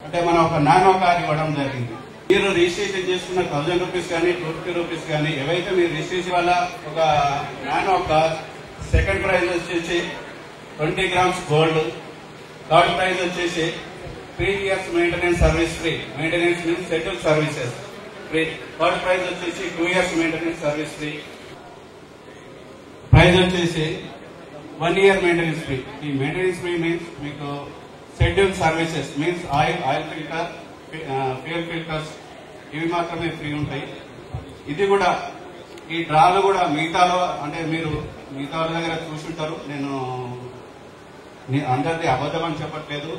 అంటే మనం ఒక నానో కార్ ఇవ్వడం జరిగింది. మీరు రిజిస్ట్రేషన్ చేసుకున్న 1000 రూపీస్ కానీ 250 రూపీస్ కానీ ఏవైతే మీరు రిజిస్ట్రేషన్ వల్ల ఒక నానో కార్ సెకండ్ ప్రైజ్ వచ్చేసి 20 grams గోల్డ్, థర్డ్ ప్రైజ్ వచ్చేసి 3 years maintenance service free. Maintenance means schedule services free. Third prize వచ్చేసి 2 years maintenance service free. Prize వచ్చేసి 1 year మెయింటెనెన్స్ ఫ్రీ. ఈ మెయింటెనెన్స్ ఫ్రీ మీన్స్ మీకు schedule services means oil filter, fuel filters ఇవి మాత్రమే free ఉంటాయి. ఇది కూడా ఈ డ్రాలు కూడా మిగతాలో అంటే మీరు మిగతా వాళ్ళ దగ్గర చూసుంటారు. నేను అందరిది అబద్ధం అని చెప్పట్లేదు.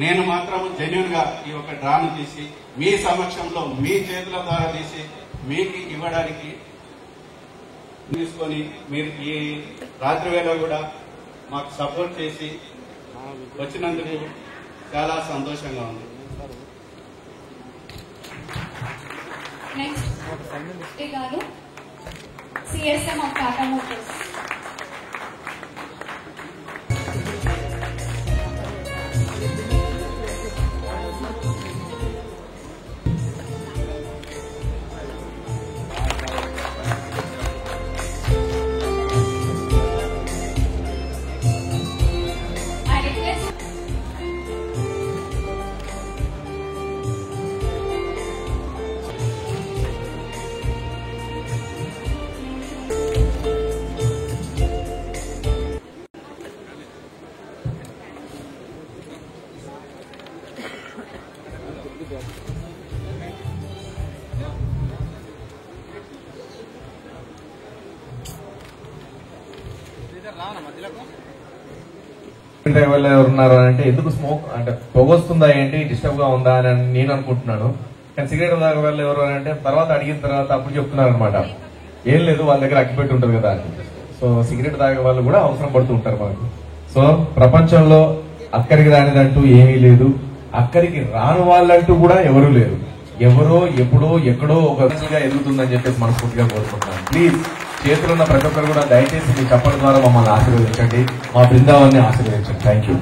నేను మాత్రం జెన్యున్ గా ఈ ఒక డ్రాను తీసి మీ సమక్షంలో మీ చేతుల ద్వారా తీసి మీకు ఇవ్వడానికి తీసుకొని మీరు ఈ రాత్రి వేళ కూడా మాకు సపోర్ట్ చేసి వచ్చినందుకు చాలా సంతోషంగా ఉంది. నెక్స్ట్ గారు సిఎస్ఎం ఆఫ్ టాటా మోటార్స్. డ్రైవర్లు ఎవరున్నారు అంటే ఎందుకు స్మోక్ అంటే పొగొస్తుందా ఏంటి, డిస్టర్బ్ గా ఉందా అని నేను అనుకుంటున్నాను. కానీ సిగరెట్ తాగే వాళ్ళు ఎవరు అంటే తర్వాత అడిగిన తర్వాత అప్పుడు చెప్తున్నారు అనమాట, ఏం లేదు వాళ్ళ దగ్గర అగ్గిపెట్టి ఉంటుంది కదా అని. సో సిగరెట్ తాగే వాళ్ళు కూడా అవసరం పడుతూ ఉంటారు మనకు. సో ప్రపంచంలో అక్కడికి రానిదంటూ ఏమీ లేదు, అక్కడికి రాని వాళ్ళంటూ కూడా ఎవరూ లేరు. ఎవరో ఎప్పుడో ఎక్కడో ఒక ఎదుగుతుందని చెప్పేసి మనస్ఫూర్తిగా కోరుకుంటున్నాను. ప్లీజ్ చేతులు ఉన్న ప్రతి ఒక్కరు కూడా దయచేసి మీ చప్పల ద్వారా మమ్మల్ని ఆశీర్వదించండి, మా బృందావాన్ని ఆశీర్వదించండి. Thank you.